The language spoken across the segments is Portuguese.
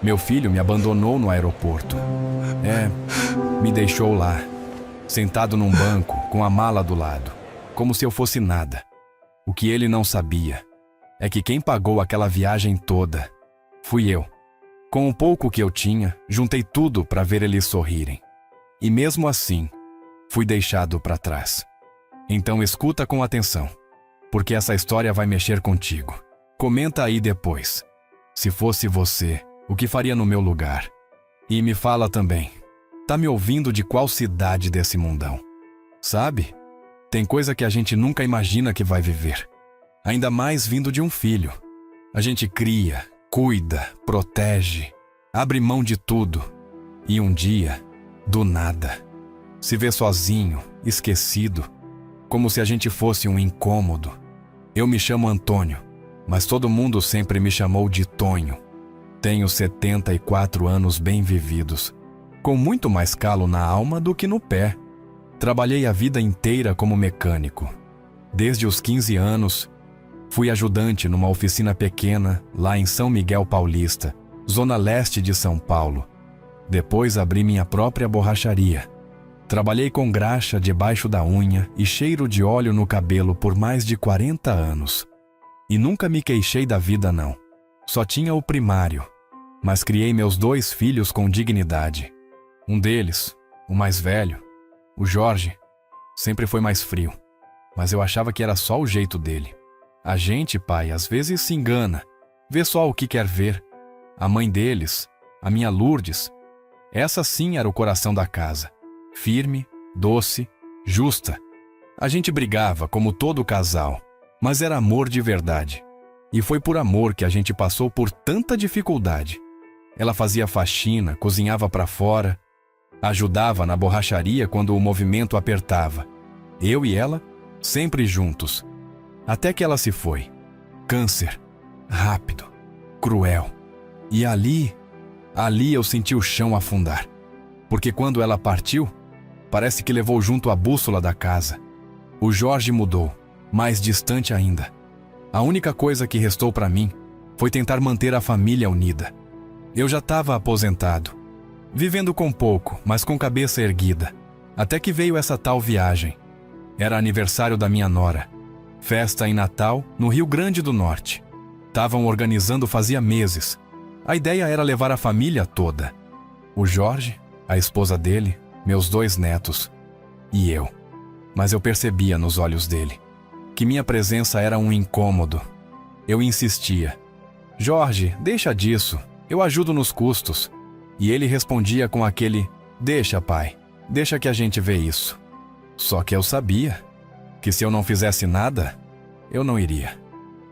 Meu filho me abandonou no aeroporto. Me deixou lá, sentado num banco, com a mala do lado, como se eu fosse nada. O que ele não sabia é que quem pagou aquela viagem toda fui eu. Com o pouco que eu tinha, juntei tudo para ver eles sorrirem. E mesmo assim, fui deixado para trás. Então escuta com atenção, porque essa história vai mexer contigo. Comenta aí depois, se fosse você, o que faria no meu lugar? E me fala também, tá me ouvindo de qual cidade desse mundão? Sabe? Tem coisa que a gente nunca imagina que vai viver. Ainda mais vindo de um filho. A gente cria, cuida, protege, abre mão de tudo. E um dia, do nada, se vê sozinho, esquecido, como se a gente fosse um incômodo. Eu me chamo Antônio, mas todo mundo sempre me chamou de Tonho. Tenho 74 anos bem vividos, com muito mais calo na alma do que no pé. Trabalhei a vida inteira como mecânico. Desde os 15 anos, fui ajudante numa oficina pequena lá em São Miguel Paulista, zona leste de São Paulo. Depois abri minha própria borracharia. Trabalhei com graxa debaixo da unha e cheiro de óleo no cabelo por mais de 40 anos. E nunca me queixei da vida, não. Só tinha o primário, mas criei meus 2 filhos com dignidade. Um deles, o mais velho, o Jorge, sempre foi mais frio, mas eu achava que era só o jeito dele. A gente, pai, às vezes se engana, vê só o que quer ver. A mãe deles, a minha Lourdes, essa sim era o coração da casa. Firme, doce, justa. A gente brigava como todo casal, mas era amor de verdade. E foi por amor que a gente passou por tanta dificuldade. Ela fazia faxina, cozinhava para fora, ajudava na borracharia quando o movimento apertava. Eu e ela, sempre juntos. Até que ela se foi. Câncer. Rápido. Cruel. E ali eu senti o chão afundar. Porque quando ela partiu, parece que levou junto a bússola da casa. O Jorge mudou, mais distante ainda. A única coisa que restou para mim foi tentar manter a família unida. Eu já estava aposentado, vivendo com pouco, mas com cabeça erguida. Até que veio essa tal viagem. Era aniversário da minha nora. Festa em Natal, no Rio Grande do Norte. Estavam organizando fazia meses. A ideia era levar a família toda. O Jorge, a esposa dele, meus 2 netos e eu. Mas eu percebia nos olhos dele que minha presença era um incômodo. Eu insistia. Jorge, deixa disso, eu ajudo nos custos. E ele respondia com aquele, deixa, pai, deixa que a gente vê isso. Só que eu sabia que se eu não fizesse nada, eu não iria.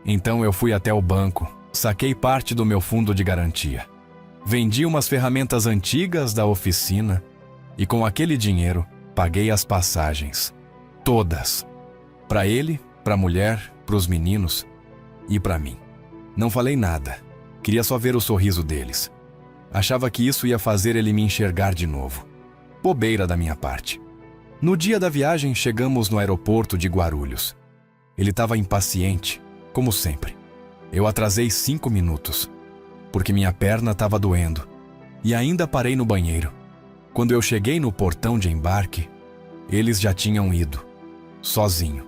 Então eu fui até o banco, saquei parte do meu fundo de garantia. Vendi umas ferramentas antigas da oficina e com aquele dinheiro paguei as passagens. Todas. Para ele, para a mulher, para os meninos e para mim. Não falei nada. Queria só ver o sorriso deles. Achava que isso ia fazer ele me enxergar de novo. Bobeira da minha parte. No dia da viagem, chegamos no aeroporto de Guarulhos. Ele estava impaciente, como sempre. Eu atrasei 5 minutos, porque minha perna estava doendo. E ainda parei no banheiro. Quando eu cheguei no portão de embarque, eles já tinham ido. Sozinho,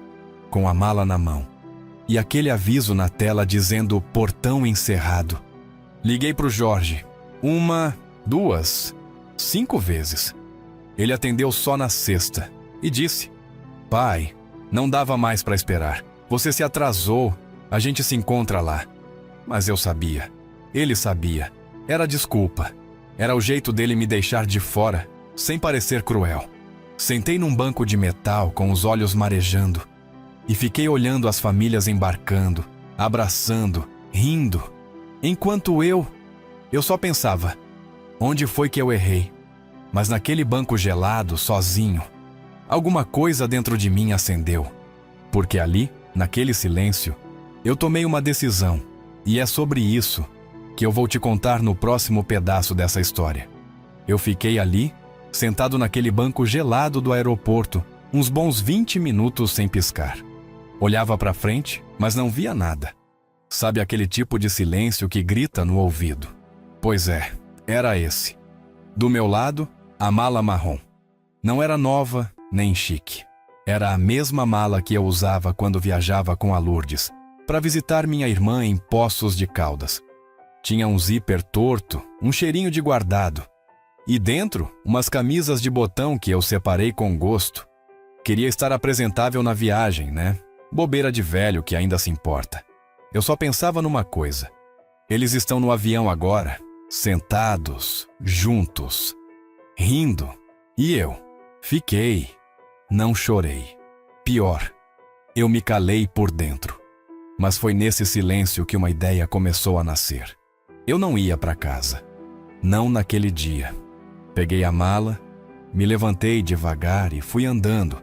com a mala na mão. E aquele aviso na tela dizendo portão encerrado. Liguei pro Jorge. 1, 2, 5 vezes. Ele atendeu só na sexta e disse: pai, não dava mais para esperar. Você se atrasou, a gente se encontra lá. Mas eu sabia, ele sabia. Era desculpa. Era o jeito dele me deixar de fora, sem parecer cruel. Sentei num banco de metal com os olhos marejando e fiquei olhando as famílias embarcando, abraçando, rindo. Enquanto eu só pensava, onde foi que eu errei? Mas naquele banco gelado, sozinho, alguma coisa dentro de mim acendeu. Porque ali, naquele silêncio, eu tomei uma decisão. E é sobre isso que eu vou te contar no próximo pedaço dessa história. Eu fiquei ali, sentado naquele banco gelado do aeroporto, uns bons 20 minutos sem piscar. Olhava para frente, mas não via nada. Sabe aquele tipo de silêncio que grita no ouvido? Pois é, era esse. Do meu lado, a mala marrom. Não era nova nem chique. Era a mesma mala que eu usava quando viajava com a Lourdes para visitar minha irmã em Poços de Caldas. Tinha um zíper torto, um cheirinho de guardado. E dentro, umas camisas de botão que eu separei com gosto. Queria estar apresentável na viagem, né? Bobeira de velho que ainda se importa. Eu só pensava numa coisa. Eles estão no avião agora, sentados, juntos, rindo. E eu fiquei, não chorei. Pior, eu me calei por dentro. Mas foi nesse silêncio que uma ideia começou a nascer. Eu não ia para casa. Não naquele dia. Peguei a mala, me levantei devagar e fui andando,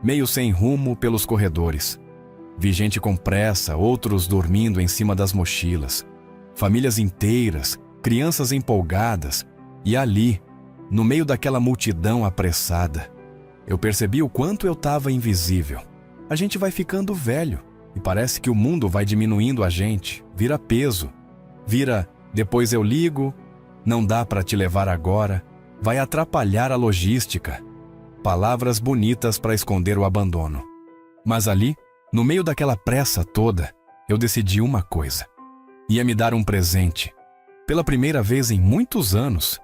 meio sem rumo pelos corredores. Vi gente com pressa, outros dormindo em cima das mochilas. Famílias inteiras, crianças empolgadas. E ali, no meio daquela multidão apressada, eu percebi o quanto eu estava invisível. A gente vai ficando velho e parece que o mundo vai diminuindo a gente, vira peso. Vira, depois eu ligo, não dá para te levar agora, vai atrapalhar a logística. Palavras bonitas para esconder o abandono. Mas ali, no meio daquela pressa toda, eu decidi uma coisa. Ia me dar um presente. Pela primeira vez em muitos anos,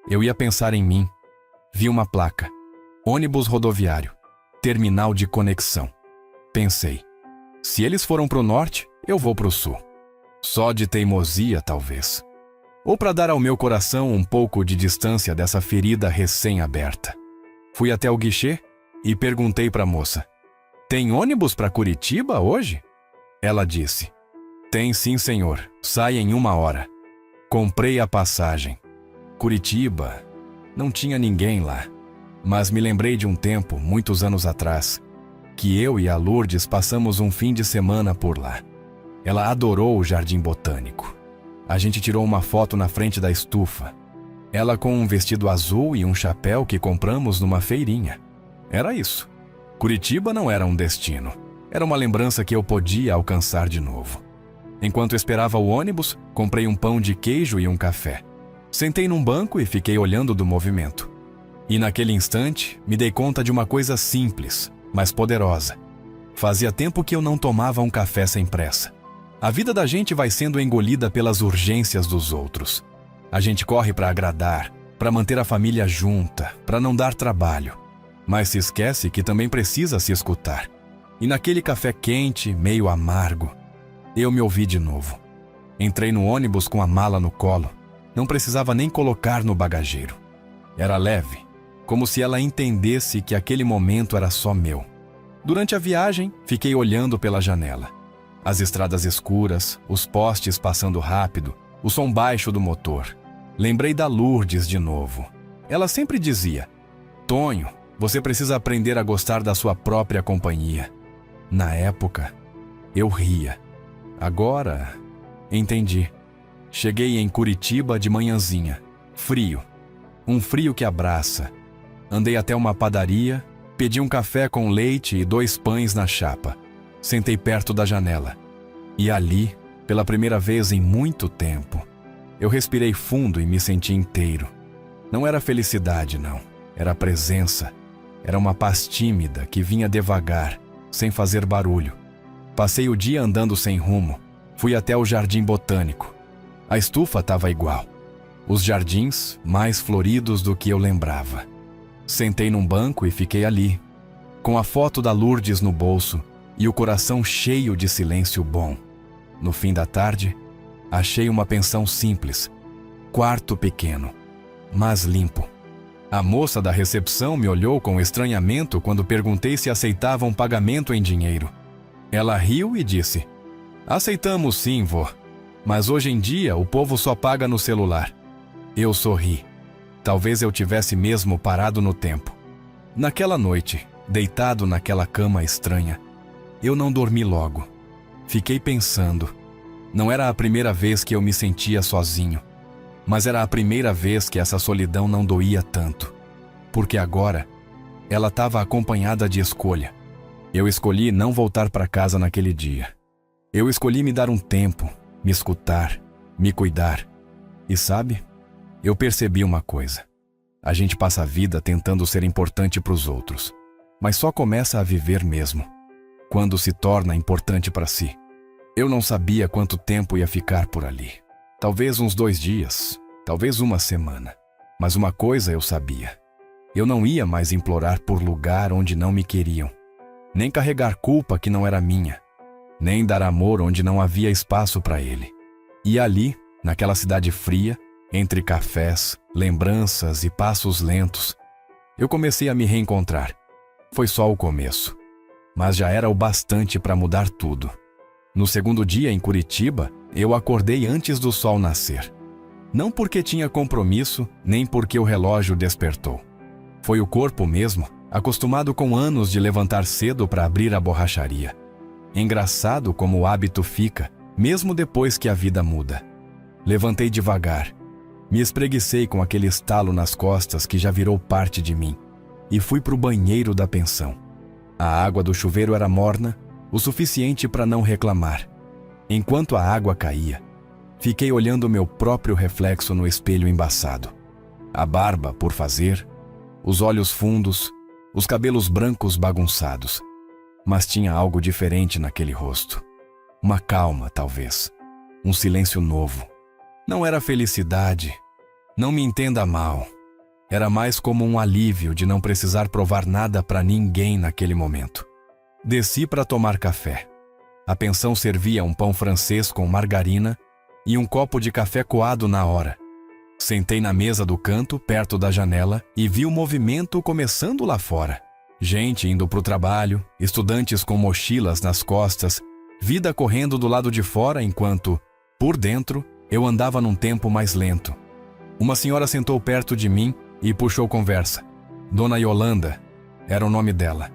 eu ia pensar em mim. Vi uma placa. Ônibus rodoviário. Terminal de conexão. Pensei, se eles foram pro norte, eu vou pro sul. Só de teimosia, talvez. Ou para dar ao meu coração um pouco de distância dessa ferida recém-aberta. Fui até o guichê e perguntei para a moça: tem ônibus para Curitiba hoje? Ela disse: tem sim, senhor. Sai em 1 hora. Comprei a passagem. Curitiba, não tinha ninguém lá. Mas me lembrei de um tempo, muitos anos atrás, que eu e a Lourdes passamos um fim de semana por lá. Ela adorou o Jardim Botânico. A gente tirou uma foto na frente da estufa. Ela com um vestido azul e um chapéu que compramos numa feirinha. Era isso. Curitiba não era um destino. Era uma lembrança que eu podia alcançar de novo. Enquanto esperava o ônibus, comprei um pão de queijo e um café. Sentei num banco e fiquei olhando do movimento. E naquele instante, me dei conta de uma coisa simples, mas poderosa. Fazia tempo que eu não tomava um café sem pressa. A vida da gente vai sendo engolida pelas urgências dos outros. A gente corre para agradar, para manter a família junta, para não dar trabalho. Mas se esquece que também precisa se escutar. E naquele café quente, meio amargo, eu me ouvi de novo. Entrei no ônibus com a mala no colo. Não precisava nem colocar no bagageiro. Era leve, como se ela entendesse que aquele momento era só meu. Durante a viagem, fiquei olhando pela janela. As estradas escuras, os postes passando rápido, o som baixo do motor. Lembrei da Lourdes de novo. Ela sempre dizia: Tonho, você precisa aprender a gostar da sua própria companhia. Na época, eu ria. Agora, entendi. Cheguei em Curitiba de manhãzinha. Frio. Um frio que abraça. Andei até uma padaria, pedi um café com leite e 2 pães na chapa. Sentei perto da janela. E ali, pela primeira vez em muito tempo, eu respirei fundo e me senti inteiro. Não era felicidade, não. Era presença. Era uma paz tímida que vinha devagar, sem fazer barulho. Passei o dia andando sem rumo. Fui até o Jardim Botânico. A estufa estava igual. Os jardins mais floridos do que eu lembrava. Sentei num banco e fiquei ali, com a foto da Lourdes no bolso e o coração cheio de silêncio bom. No fim da tarde, achei uma pensão simples, quarto pequeno, mas limpo. A moça da recepção me olhou com estranhamento quando perguntei se aceitavam pagamento em dinheiro. Ela riu e disse: aceitamos sim, vô, mas hoje em dia o povo só paga no celular. Eu sorri. Talvez eu tivesse mesmo parado no tempo. Naquela noite, deitado naquela cama estranha, eu não dormi logo. Fiquei pensando. Não era a primeira vez que eu me sentia sozinho, mas era a primeira vez que essa solidão não doía tanto. Porque agora, ela estava acompanhada de escolha. Eu escolhi não voltar para casa naquele dia. Eu escolhi me dar um tempo, me escutar, me cuidar. E sabe, eu percebi uma coisa. A gente passa a vida tentando ser importante para os outros, mas só começa a viver mesmo quando se torna importante para si. Eu não sabia quanto tempo ia ficar por ali. Talvez uns 2 dias, talvez uma semana. Mas uma coisa eu sabia. Eu não ia mais implorar por lugar onde não me queriam, nem carregar culpa que não era minha, nem dar amor onde não havia espaço para ele. E ali, naquela cidade fria, entre cafés, lembranças e passos lentos, eu comecei a me reencontrar. Foi só o começo, mas já era o bastante para mudar tudo. No segundo dia em Curitiba, eu acordei antes do sol nascer. Não porque tinha compromisso, nem porque o relógio despertou. Foi o corpo mesmo, acostumado com anos de levantar cedo para abrir a borracharia. Engraçado como o hábito fica, mesmo depois que a vida muda. Levantei devagar, me espreguicei com aquele estalo nas costas que já virou parte de mim, e fui para o banheiro da pensão. A água do chuveiro era morna, o suficiente para não reclamar. Enquanto a água caía, fiquei olhando meu próprio reflexo no espelho embaçado. A barba por fazer, os olhos fundos, os cabelos brancos bagunçados. Mas tinha algo diferente naquele rosto. Uma calma, talvez. Um silêncio novo. Não era felicidade. Não me entenda mal. Era mais como um alívio de não precisar provar nada para ninguém naquele momento. Desci para tomar café. A pensão servia um pão francês com margarina e um copo de café coado na hora. Sentei na mesa do canto, perto da janela, e vi o movimento começando lá fora. Gente indo para o trabalho, estudantes com mochilas nas costas, vida correndo do lado de fora enquanto, por dentro, eu andava num tempo mais lento. Uma senhora sentou perto de mim e puxou conversa. Dona Yolanda, era o nome dela.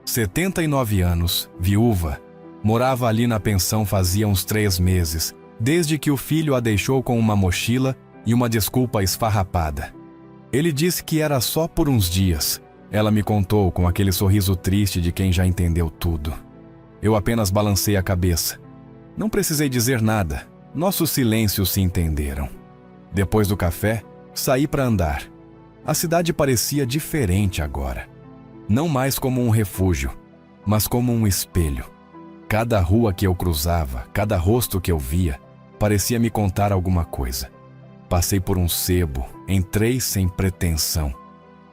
79 anos, viúva, morava ali na pensão fazia uns 3 meses, desde que o filho a deixou com uma mochila e uma desculpa esfarrapada. Ele disse que era só por uns dias. Ela me contou com aquele sorriso triste de quem já entendeu tudo. Eu apenas balancei a cabeça. Não precisei dizer nada. Nossos silêncios se entenderam. Depois do café, saí para andar. A cidade parecia diferente agora. Não mais como um refúgio, mas como um espelho. Cada rua que eu cruzava, cada rosto que eu via, parecia me contar alguma coisa. Passei por um sebo, entrei sem pretensão.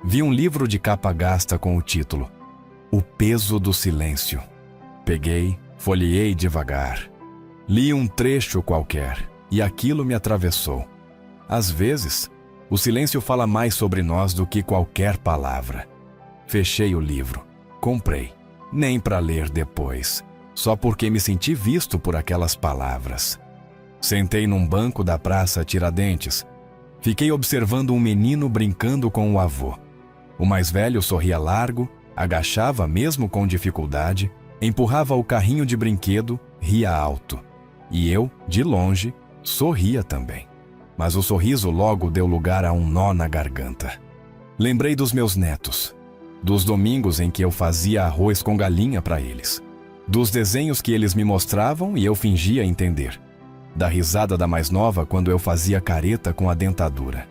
Vi um livro de capa gasta com o título O Peso do Silêncio. Peguei, folheei devagar. Li um trecho qualquer e aquilo me atravessou. Às vezes, o silêncio fala mais sobre nós do que qualquer palavra. Fechei o livro, comprei, nem para ler depois, só porque me senti visto por aquelas palavras. Sentei num banco da praça Tiradentes. Fiquei observando um menino brincando com o avô. O mais velho sorria largo, agachava mesmo com dificuldade, empurrava o carrinho de brinquedo, ria alto. E eu, de longe, sorria também. Mas o sorriso logo deu lugar a um nó na garganta. Lembrei dos meus netos, dos domingos em que eu fazia arroz com galinha para eles, dos desenhos que eles me mostravam e eu fingia entender, da risada da mais nova quando eu fazia careta com a dentadura.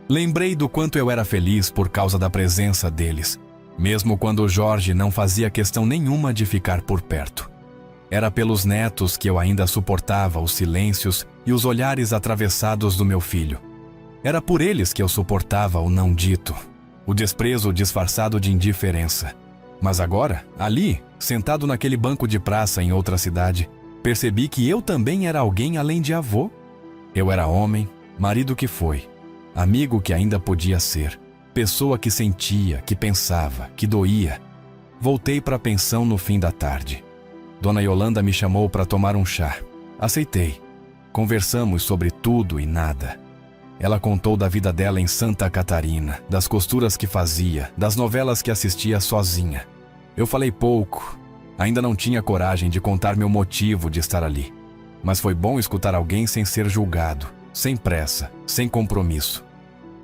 Lembrei do quanto eu era feliz por causa da presença deles, mesmo quando o Jorge não fazia questão nenhuma de ficar por perto. Era pelos netos que eu ainda suportava os silêncios e os olhares atravessados do meu filho. Era por eles que eu suportava o não dito, o desprezo disfarçado de indiferença. Mas agora, ali, sentado naquele banco de praça em outra cidade, percebi que eu também era alguém além de avô. Eu era homem, marido que foi, amigo que ainda podia ser, pessoa que sentia, que pensava, que doía. Voltei para a pensão no fim da tarde. Dona Yolanda me chamou para tomar um chá. Aceitei. Conversamos sobre tudo e nada. Ela contou da vida dela em Santa Catarina, das costuras que fazia, das novelas que assistia sozinha. Eu falei pouco. Ainda não tinha coragem de contar meu motivo de estar ali. Mas foi bom escutar alguém sem ser julgado, sem pressa, sem compromisso.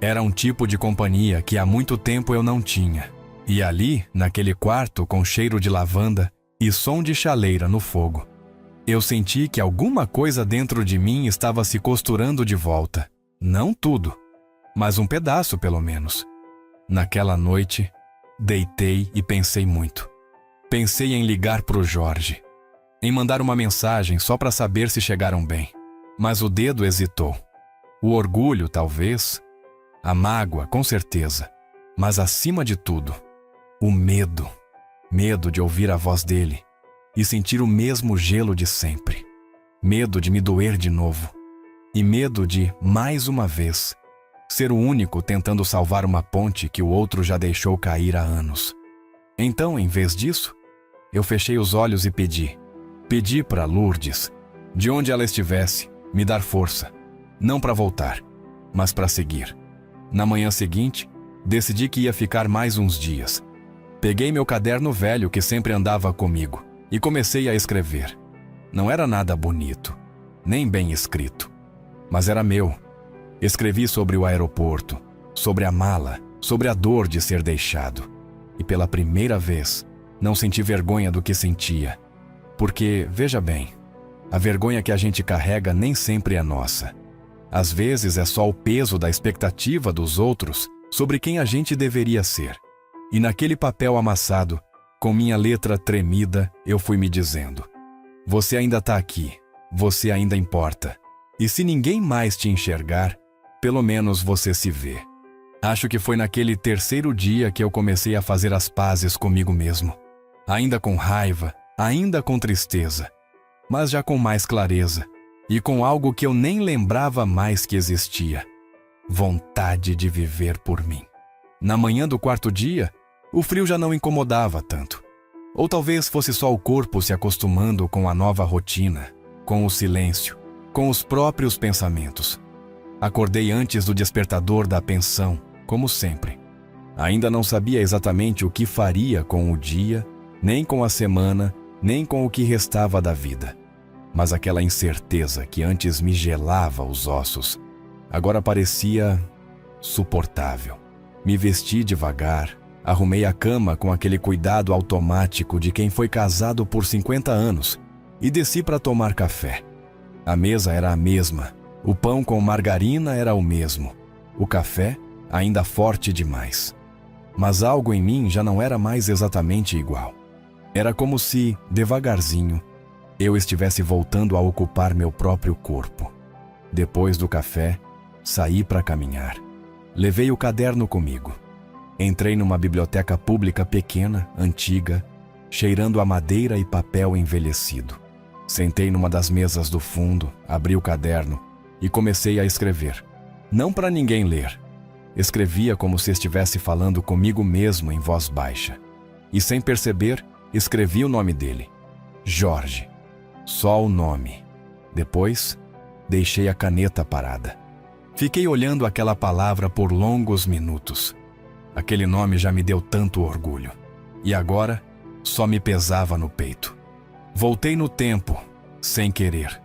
Era um tipo de companhia que há muito tempo eu não tinha. E ali, naquele quarto com cheiro de lavanda e som de chaleira no fogo, eu senti que alguma coisa dentro de mim estava se costurando de volta. Não tudo, mas um pedaço pelo menos. Naquela noite, deitei e pensei muito. Pensei em ligar para o Jorge, em mandar uma mensagem só para saber se chegaram bem. Mas o dedo hesitou. O orgulho, talvez. A mágoa, com certeza. Mas acima de tudo, o medo. Medo de ouvir a voz dele e sentir o mesmo gelo de sempre. Medo de me doer de novo. E medo de, mais uma vez, ser o único tentando salvar uma ponte que o outro já deixou cair há anos. Então, em vez disso, eu fechei os olhos e pedi. Pedi para Lourdes, de onde ela estivesse, me dar força. Não para voltar, mas para seguir. Na manhã seguinte, decidi que ia ficar mais uns dias. Peguei meu caderno velho que sempre andava comigo e comecei a escrever. Não era nada bonito, nem bem escrito, mas era meu. Escrevi sobre o aeroporto, sobre a mala, sobre a dor de ser deixado. E pela primeira vez, não senti vergonha do que sentia. Porque, veja bem, a vergonha que a gente carrega nem sempre é nossa. Às vezes é só o peso da expectativa dos outros sobre quem a gente deveria ser. E naquele papel amassado, com minha letra tremida, eu fui me dizendo: você ainda está aqui, você ainda importa. E se ninguém mais te enxergar, pelo menos você se vê. Acho que foi naquele terceiro dia que eu comecei a fazer as pazes comigo mesmo. Ainda com raiva, ainda com tristeza, mas já com mais clareza e com algo que eu nem lembrava mais que existia: vontade de viver por mim. Na manhã do quarto dia, o frio já não incomodava tanto. Ou talvez fosse só o corpo se acostumando com a nova rotina, com o silêncio, com os próprios pensamentos. Acordei antes do despertador da pensão, como sempre. Ainda não sabia exatamente o que faria com o dia, nem com a semana, nem com o que restava da vida. Mas aquela incerteza que antes me gelava os ossos, agora parecia suportável. Me vesti devagar, arrumei a cama com aquele cuidado automático de quem foi casado por 50 anos e desci para tomar café. A mesa era a mesma, o pão com margarina era o mesmo, o café ainda forte demais. Mas algo em mim já não era mais exatamente igual. Era como se, devagarzinho, eu estivesse voltando a ocupar meu próprio corpo. Depois do café, saí para caminhar. Levei o caderno comigo. Entrei numa biblioteca pública pequena, antiga, cheirando a madeira e papel envelhecido. Sentei numa das mesas do fundo, abri o caderno e comecei a escrever. Não para ninguém ler. Escrevia como se estivesse falando comigo mesmo em voz baixa. E sem perceber, escrevi o nome dele. Jorge. Só o nome. Depois, deixei a caneta parada. Fiquei olhando aquela palavra por longos minutos. Aquele nome já me deu tanto orgulho. E agora, só me pesava no peito. Voltei no tempo, sem querer.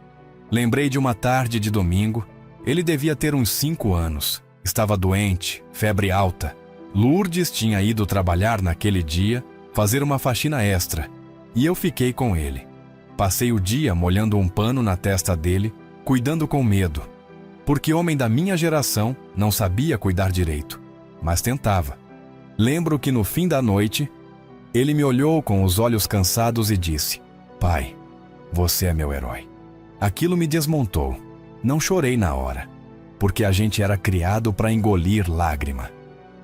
Lembrei de uma tarde de domingo. Ele devia ter uns 5 anos. Estava doente, febre alta. Lourdes tinha ido trabalhar naquele dia, fazer uma faxina extra, e eu fiquei com ele. Passei o dia molhando um pano na testa dele, cuidando com medo, porque homem da minha geração não sabia cuidar direito, mas tentava. Lembro que no fim da noite, ele me olhou com os olhos cansados e disse: pai, você é meu herói. Aquilo me desmontou. Não chorei na hora, porque a gente era criado para engolir lágrima.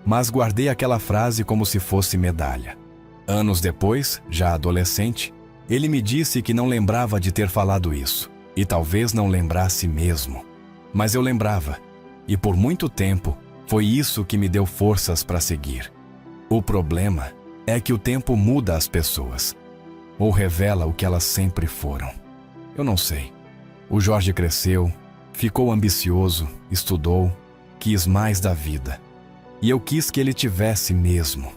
Mas guardei aquela frase como se fosse medalha. Anos depois, já adolescente, ele me disse que não lembrava de ter falado isso, e talvez não lembrasse mesmo. Mas eu lembrava, e por muito tempo, foi isso que me deu forças para seguir. O problema é que o tempo muda as pessoas, ou revela o que elas sempre foram. Eu não sei. O Jorge cresceu, ficou ambicioso, estudou, quis mais da vida. E eu quis que ele tivesse mesmo.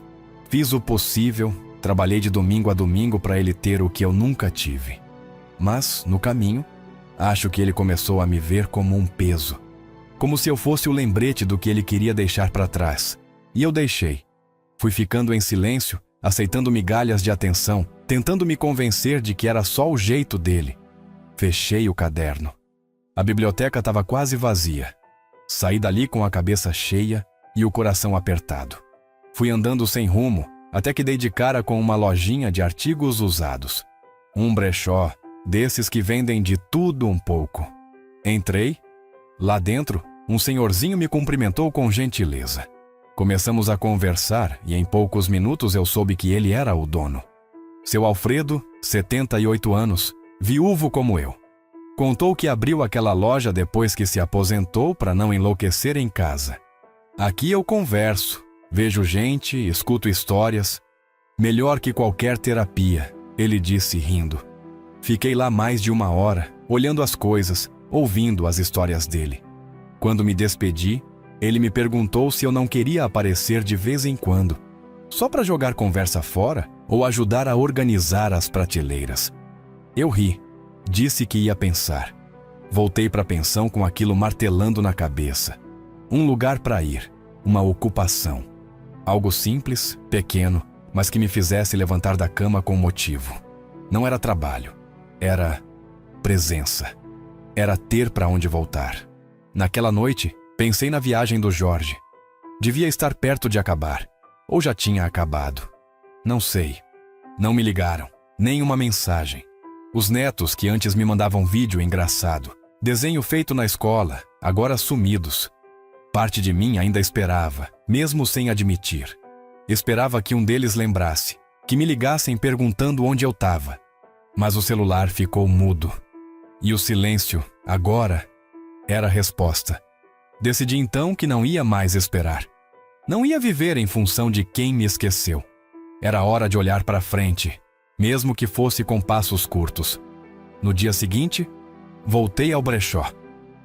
Fiz o possível, trabalhei de domingo a domingo para ele ter o que eu nunca tive. Mas, no caminho, acho que ele começou a me ver como um peso. Como se eu fosse o lembrete do que ele queria deixar para trás. E eu deixei. Fui ficando em silêncio, aceitando migalhas de atenção, tentando me convencer de que era só o jeito dele. Fechei o caderno. A biblioteca estava quase vazia. Saí dali com a cabeça cheia e o coração apertado. Fui andando sem rumo, até que dei de cara com uma lojinha de artigos usados. Um brechó, desses que vendem de tudo um pouco. Entrei. Lá dentro, um senhorzinho me cumprimentou com gentileza. Começamos a conversar e em poucos minutos eu soube que ele era o dono. Seu Alfredo, 78 anos, viúvo como eu. Contou que abriu aquela loja depois que se aposentou para não enlouquecer em casa. Aqui eu converso, vejo gente, escuto histórias. Melhor que qualquer terapia, ele disse rindo. Fiquei lá mais de 1 hora, olhando as coisas, ouvindo as histórias dele. Quando me despedi, ele me perguntou se eu não queria aparecer de vez em quando, só para jogar conversa fora ou ajudar a organizar as prateleiras. Eu ri, disse que ia pensar. Voltei para a pensão com aquilo martelando na cabeça. Um lugar para ir, uma ocupação. Algo simples, pequeno, mas que me fizesse levantar da cama com motivo. Não era trabalho, era presença. Era ter para onde voltar. Naquela noite, pensei na viagem do Jorge. Devia estar perto de acabar, ou já tinha acabado. Não sei. Não me ligaram, nem uma mensagem. Os netos que antes me mandavam vídeo engraçado, desenho feito na escola, agora sumidos. Parte de mim ainda esperava, mesmo sem admitir. Esperava que um deles lembrasse, que me ligassem perguntando onde eu estava. Mas o celular ficou mudo. E o silêncio, agora, era a resposta. Decidi então que não ia mais esperar. Não ia viver em função de quem me esqueceu. Era hora de olhar para frente, mesmo que fosse com passos curtos. No dia seguinte, voltei ao brechó.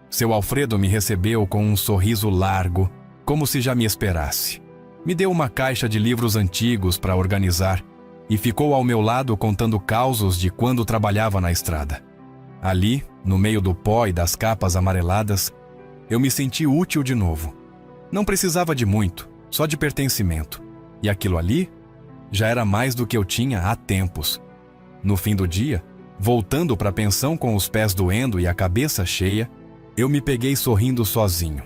Seu Alfredo me recebeu com um sorriso largo, como se já me esperasse. Me deu uma caixa de livros antigos para organizar e ficou ao meu lado contando causos de quando trabalhava na estrada. Ali, no meio do pó e das capas amareladas, eu me senti útil de novo. Não precisava de muito, só de pertencimento. E aquilo ali já era mais do que eu tinha há tempos. No fim do dia, voltando para a pensão com os pés doendo e a cabeça cheia, eu me peguei sorrindo sozinho.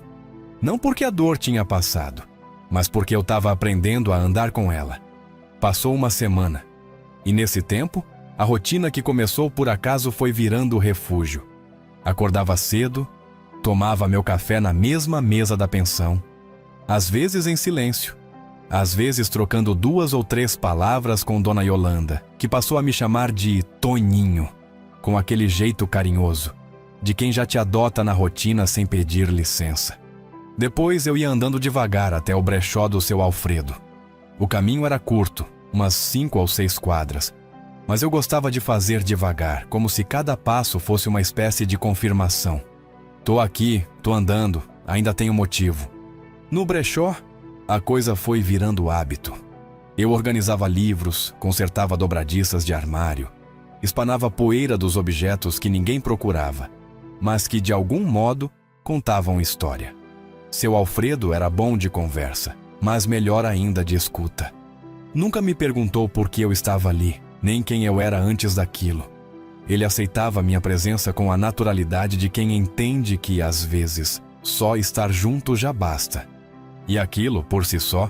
Não porque a dor tinha passado, mas porque eu estava aprendendo a andar com ela. Passou uma semana, e nesse tempo, a rotina que começou por acaso foi virando refúgio. Acordava cedo, tomava meu café na mesma mesa da pensão, às vezes em silêncio, às vezes trocando 2 ou 3 palavras com Dona Yolanda, que passou a me chamar de Toninho, com aquele jeito carinhoso, de quem já te adota na rotina sem pedir licença. Depois eu ia andando devagar até o brechó do seu Alfredo. O caminho era curto, umas 5 ou 6 quadras, mas eu gostava de fazer devagar, como se cada passo fosse uma espécie de confirmação. Tô aqui, tô andando, ainda tenho motivo. No brechó, a coisa foi virando hábito. Eu organizava livros, consertava dobradiças de armário, espanava poeira dos objetos que ninguém procurava, mas que de algum modo contavam história. Seu Alfredo era bom de conversa, mas melhor ainda de escuta. Nunca me perguntou por que eu estava ali, nem quem eu era antes daquilo. Ele aceitava minha presença com a naturalidade de quem entende que, às vezes, só estar junto já basta. E aquilo, por si só,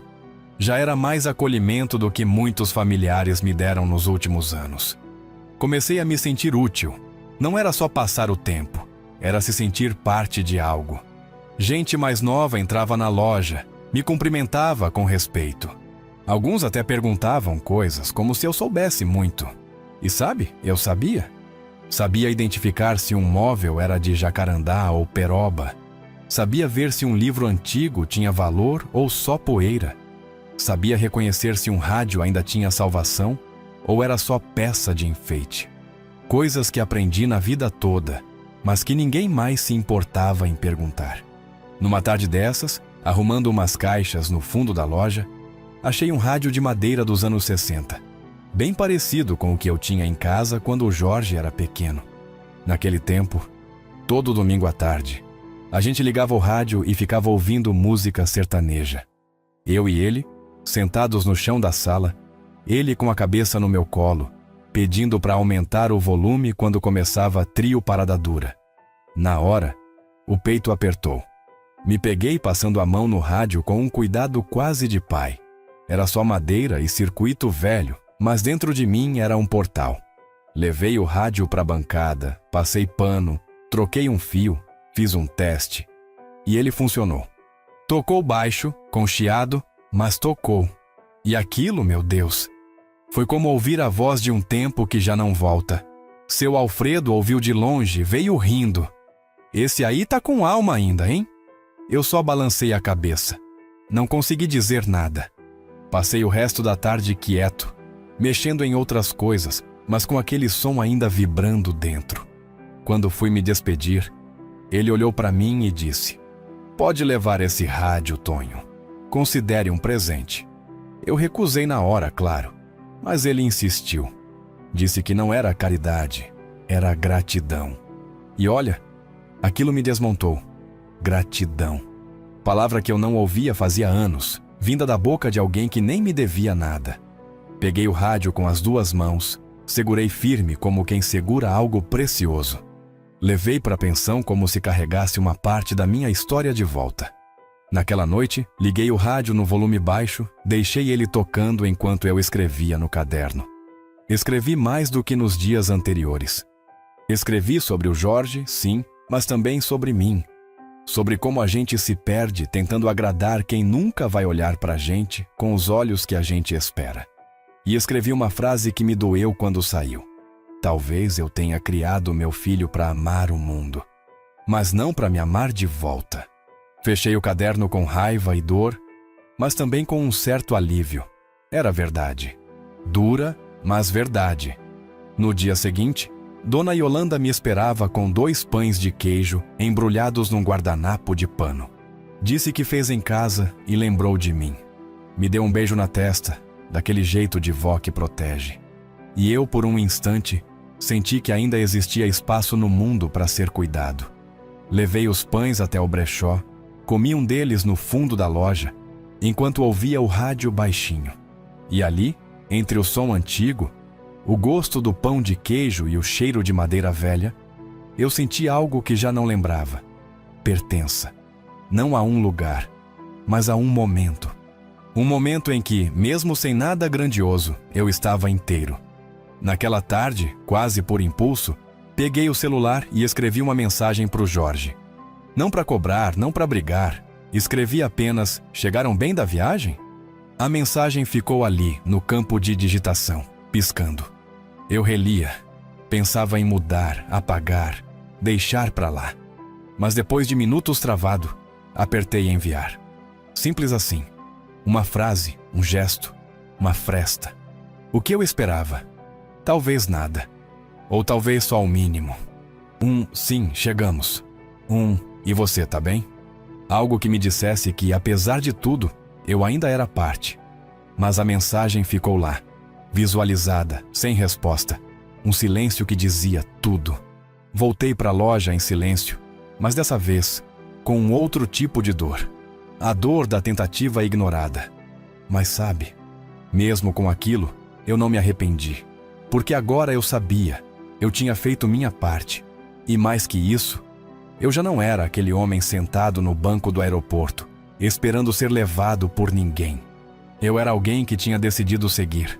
já era mais acolhimento do que muitos familiares me deram nos últimos anos. Comecei a me sentir útil. Não era só passar o tempo, era se sentir parte de algo. Gente mais nova entrava na loja, me cumprimentava com respeito. Alguns até perguntavam coisas como se eu soubesse muito. E sabe, eu sabia. Sabia identificar se um móvel era de jacarandá ou peroba. Sabia ver se um livro antigo tinha valor ou só poeira. Sabia reconhecer se um rádio ainda tinha salvação ou era só peça de enfeite. Coisas que aprendi na vida toda, mas que ninguém mais se importava em perguntar. Numa tarde dessas, arrumando umas caixas no fundo da loja, achei um rádio de madeira dos anos 60, bem parecido com o que eu tinha em casa quando o Jorge era pequeno. Naquele tempo, todo domingo à tarde, a gente ligava o rádio e ficava ouvindo música sertaneja. Eu e ele, sentados no chão da sala, ele com a cabeça no meu colo, pedindo para aumentar o volume quando começava Trio Parada Dura. Na hora, o peito apertou. Me peguei passando a mão no rádio com um cuidado quase de pai. Era só madeira e circuito velho, mas dentro de mim era um portal. Levei o rádio para a bancada, passei pano, troquei um fio, fiz um teste. E ele funcionou. Tocou baixo, com chiado, mas tocou. E aquilo, meu Deus, foi como ouvir a voz de um tempo que já não volta. Seu Alfredo ouviu de longe, veio rindo. Esse aí tá com alma ainda, hein? Eu só balancei a cabeça. Não consegui dizer nada. Passei o resto da tarde quieto, mexendo em outras coisas, mas com aquele som ainda vibrando dentro. Quando fui me despedir, ele olhou para mim e disse: "Pode levar esse rádio, Tonho. Considere um presente." Eu recusei na hora, claro, mas ele insistiu. Disse que não era caridade, era gratidão. E olha, aquilo me desmontou. Gratidão. Palavra que eu não ouvia fazia anos, vinda da boca de alguém que nem me devia nada. Peguei o rádio com as duas mãos, segurei firme como quem segura algo precioso. Levei para a pensão como se carregasse uma parte da minha história de volta. Naquela noite, liguei o rádio no volume baixo, deixei ele tocando enquanto eu escrevia no caderno. Escrevi mais do que nos dias anteriores. Escrevi sobre o Jorge, sim, mas também sobre mim. Sobre como a gente se perde tentando agradar quem nunca vai olhar para a gente com os olhos que a gente espera. E escrevi uma frase que me doeu quando saiu. Talvez eu tenha criado meu filho para amar o mundo, mas não para me amar de volta. Fechei o caderno com raiva e dor, mas também com um certo alívio. Era verdade. Dura, mas verdade. No dia seguinte, Dona Yolanda me esperava com 2 pães de queijo embrulhados num guardanapo de pano. Disse que fez em casa e lembrou de mim. Me deu um beijo na testa, daquele jeito de vó que protege. E eu, por um instante, senti que ainda existia espaço no mundo para ser cuidado. Levei os pães até o brechó, comi um deles no fundo da loja, enquanto ouvia o rádio baixinho. E ali, entre o som antigo, o gosto do pão de queijo e o cheiro de madeira velha, eu senti algo que já não lembrava. Pertença. Não a um lugar, mas a um momento. Um momento em que, mesmo sem nada grandioso, eu estava inteiro. Naquela tarde, quase por impulso, peguei o celular e escrevi uma mensagem para o Jorge. Não para cobrar, não para brigar. Escrevi apenas: "Chegaram bem da viagem?" A mensagem ficou ali, no campo de digitação, piscando. Eu relia. Pensava em mudar, apagar, deixar para lá. Mas depois de minutos travado, apertei enviar. Simples assim. Uma frase, um gesto, uma fresta. O que eu esperava? Talvez nada. Ou talvez só o mínimo. Sim, chegamos. E você, tá bem? Algo que me dissesse que, apesar de tudo, eu ainda era parte. Mas a mensagem ficou lá, visualizada, sem resposta. Um silêncio que dizia tudo. Voltei para a loja em silêncio, mas dessa vez, com um outro tipo de dor. A dor da tentativa ignorada. Mas sabe, mesmo com aquilo, eu não me arrependi. Porque agora eu sabia, eu tinha feito minha parte. E mais que isso, eu já não era aquele homem sentado no banco do aeroporto, esperando ser levado por ninguém. Eu era alguém que tinha decidido seguir.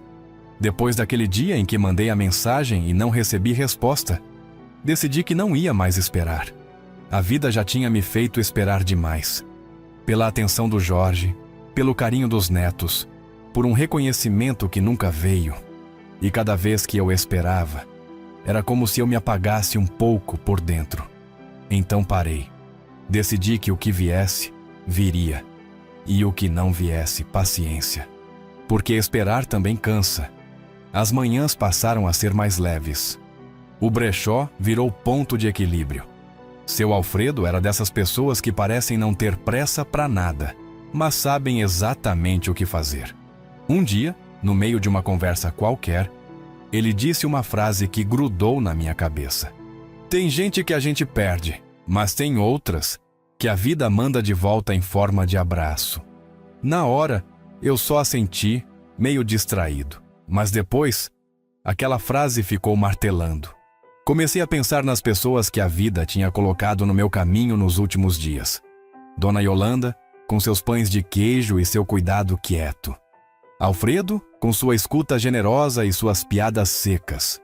Depois daquele dia em que mandei a mensagem e não recebi resposta, decidi que não ia mais esperar. A vida já tinha me feito esperar demais. Pela atenção do Jorge, pelo carinho dos netos, por um reconhecimento que nunca veio. E cada vez que eu esperava, era como se eu me apagasse um pouco por dentro. Então parei. Decidi que o que viesse, viria. E o que não viesse, paciência. Porque esperar também cansa. As manhãs passaram a ser mais leves. O brechó virou ponto de equilíbrio. Seu Alfredo era dessas pessoas que parecem não ter pressa para nada, mas sabem exatamente o que fazer. Um dia, no meio de uma conversa qualquer, ele disse uma frase que grudou na minha cabeça. Tem gente que a gente perde, mas tem outras que a vida manda de volta em forma de abraço. Na hora, eu só assenti, meio distraído, mas depois, aquela frase ficou martelando. Comecei a pensar nas pessoas que a vida tinha colocado no meu caminho nos últimos dias. Dona Yolanda, com seus pães de queijo e seu cuidado quieto. Alfredo, com sua escuta generosa e suas piadas secas.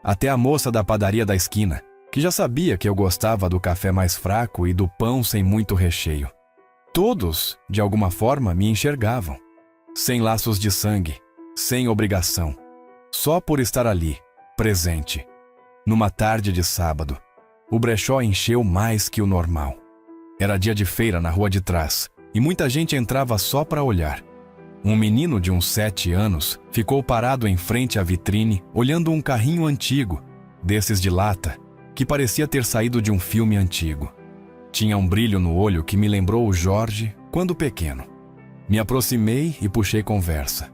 Até a moça da padaria da esquina, que já sabia que eu gostava do café mais fraco e do pão sem muito recheio. Todos, de alguma forma, me enxergavam. Sem laços de sangue, sem obrigação. Só por estar ali, presente. Numa tarde de sábado, o brechó encheu mais que o normal. Era dia de feira na rua de trás, e muita gente entrava só para olhar. Um menino de uns 7 anos ficou parado em frente à vitrine, olhando um carrinho antigo, desses de lata, que parecia ter saído de um filme antigo. Tinha um brilho no olho que me lembrou o Jorge quando pequeno. Me aproximei e puxei conversa.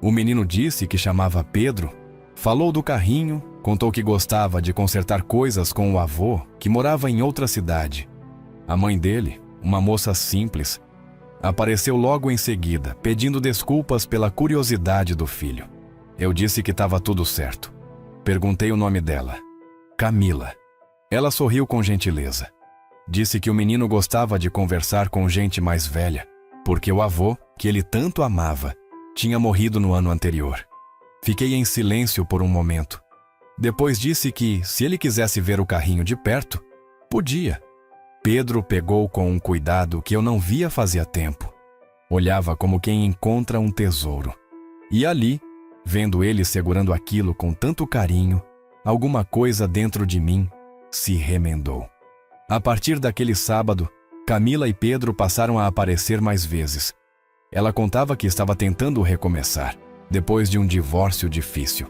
O menino disse que chamava Pedro, falou do carrinho, contou que gostava de consertar coisas com o avô, que morava em outra cidade. A mãe dele, uma moça simples, apareceu logo em seguida, pedindo desculpas pela curiosidade do filho. Eu disse que estava tudo certo. Perguntei o nome dela. Camila. Ela sorriu com gentileza. Disse que o menino gostava de conversar com gente mais velha, porque o avô, que ele tanto amava, tinha morrido no ano anterior. Fiquei em silêncio por um momento. Depois disse que, se ele quisesse ver o carrinho de perto, podia. Pedro pegou com um cuidado que eu não via fazia tempo. Olhava como quem encontra um tesouro. E ali, vendo ele segurando aquilo com tanto carinho, alguma coisa dentro de mim se remendou. A partir daquele sábado, Camila e Pedro passaram a aparecer mais vezes. Ela contava que estava tentando recomeçar, depois de um divórcio difícil.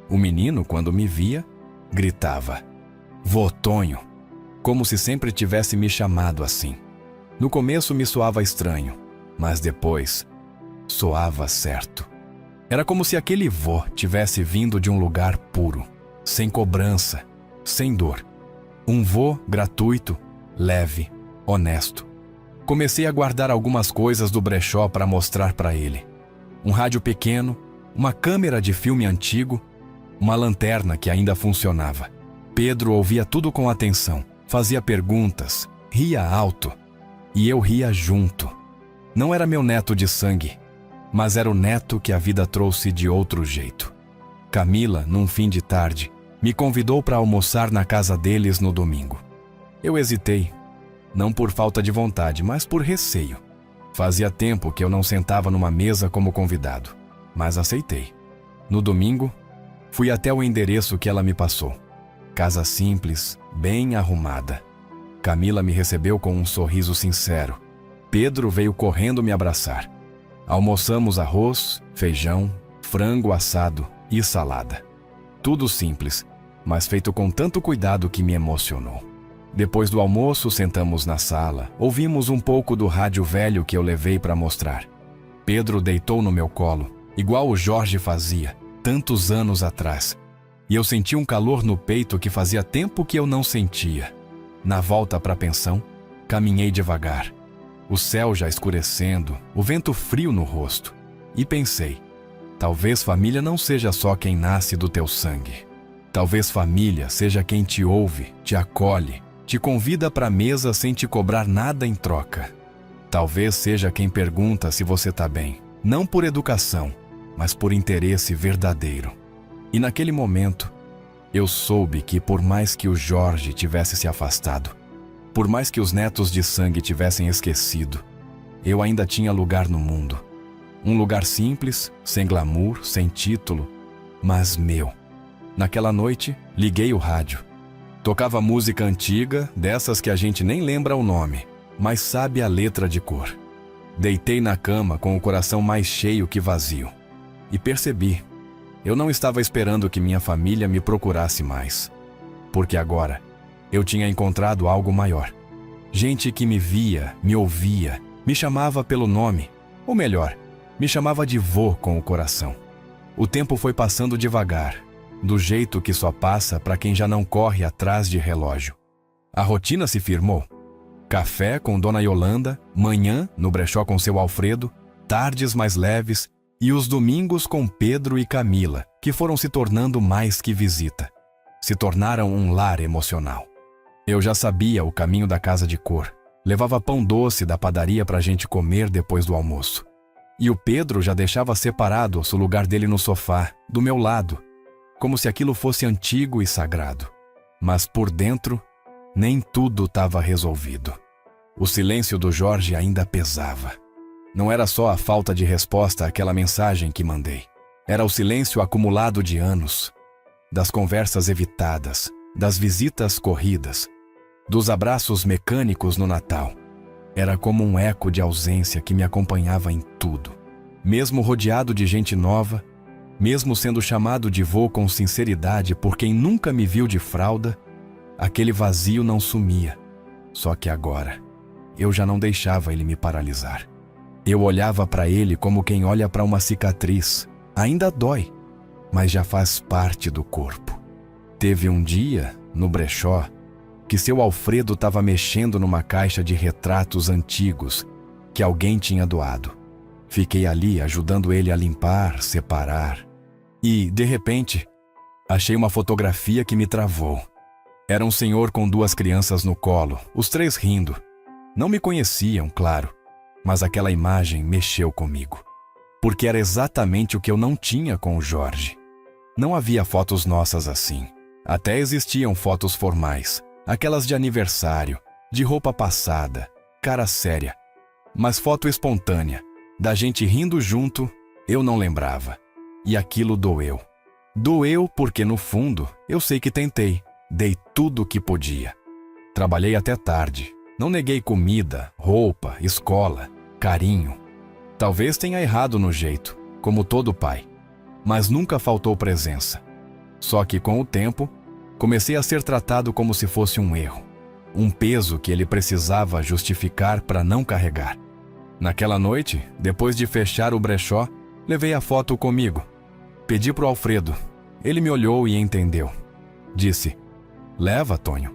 O menino, quando me via, gritava: "Vô Tonho", como se sempre tivesse me chamado assim. No começo me soava estranho, mas depois soava certo. Era como se aquele vô tivesse vindo de um lugar puro, sem cobrança, sem dor. Um vô gratuito, leve, honesto. Comecei a guardar algumas coisas do brechó para mostrar para ele. Um rádio pequeno, uma câmera de filme antigo, uma lanterna que ainda funcionava. Pedro ouvia tudo com atenção, fazia perguntas, ria alto. E eu ria junto. Não era meu neto de sangue, mas era o neto que a vida trouxe de outro jeito. Camila, num fim de tarde, me convidou para almoçar na casa deles no domingo. Eu hesitei, não por falta de vontade, mas por receio. Fazia tempo que eu não sentava numa mesa como convidado, mas aceitei. No domingo, fui até o endereço que ela me passou. Casa simples, bem arrumada. Camila me recebeu com um sorriso sincero. Pedro veio correndo me abraçar. Almoçamos arroz, feijão, frango assado e salada. Tudo simples, mas feito com tanto cuidado que me emocionou. Depois do almoço, sentamos na sala, ouvimos um pouco do rádio velho que eu levei para mostrar. Pedro deitou no meu colo, igual o Jorge fazia, tantos anos atrás. E eu senti um calor no peito que fazia tempo que eu não sentia. Na volta para a pensão, caminhei devagar. O céu já escurecendo, o vento frio no rosto. E pensei, talvez família não seja só quem nasce do teu sangue. Talvez família seja quem te ouve, te acolhe, te convida para a mesa sem te cobrar nada em troca. Talvez seja quem pergunta se você está bem, não por educação, mas por interesse verdadeiro. E naquele momento, eu soube que por mais que o Jorge tivesse se afastado, por mais que os netos de sangue tivessem esquecido, eu ainda tinha lugar no mundo. Um lugar simples, sem glamour, sem título, mas meu. Naquela noite, liguei o rádio. Tocava música antiga, dessas que a gente nem lembra o nome, mas sabe a letra de cor. Deitei na cama com o coração mais cheio que vazio. E percebi, eu não estava esperando que minha família me procurasse mais. Porque agora, eu tinha encontrado algo maior. Gente que me via, me ouvia, me chamava pelo nome, ou melhor, me chamava de vô com o coração. O tempo foi passando devagar, do jeito que só passa para quem já não corre atrás de relógio. A rotina se firmou. Café com Dona Yolanda, manhã no brechó com seu Alfredo, tardes mais leves e os domingos com Pedro e Camila, que foram se tornando mais que visita. Se tornaram um lar emocional. Eu já sabia o caminho da casa de cor. Levava pão doce da padaria para a gente comer depois do almoço. E o Pedro já deixava separado o lugar dele no sofá, do meu lado, como se aquilo fosse antigo e sagrado. Mas por dentro, nem tudo estava resolvido. O silêncio do Jorge ainda pesava. Não era só a falta de resposta àquela mensagem que mandei. Era o silêncio acumulado de anos, das conversas evitadas, das visitas corridas, dos abraços mecânicos no Natal. Era como um eco de ausência que me acompanhava em tudo. Mesmo rodeado de gente nova, mesmo sendo chamado de vô com sinceridade por quem nunca me viu de fralda, aquele vazio não sumia. Só que agora, eu já não deixava ele me paralisar. Eu olhava para ele como quem olha para uma cicatriz. Ainda dói, mas já faz parte do corpo. Teve um dia, no brechó, que seu Alfredo estava mexendo numa caixa de retratos antigos que alguém tinha doado. Fiquei ali ajudando ele a limpar, separar. E, de repente, achei uma fotografia que me travou. Era um senhor com 2 crianças no colo, os 3 rindo. Não me conheciam, claro, mas aquela imagem mexeu comigo. Porque era exatamente o que eu não tinha com o Jorge. Não havia fotos nossas assim. Até existiam fotos formais, aquelas de aniversário, de roupa passada, cara séria. Mas foto espontânea, da gente rindo junto, eu não lembrava. E aquilo doeu. Doeu porque, no fundo, eu sei que tentei, dei tudo o que podia. Trabalhei até tarde, não neguei comida, roupa, escola, carinho. Talvez tenha errado no jeito, como todo pai, mas nunca faltou presença. Só que com o tempo, comecei a ser tratado como se fosse um erro, um peso que ele precisava justificar para não carregar. Naquela noite, depois de fechar o brechó, levei a foto comigo. Pedi pro Alfredo. Ele me olhou e entendeu. Disse: "Leva, Tonho.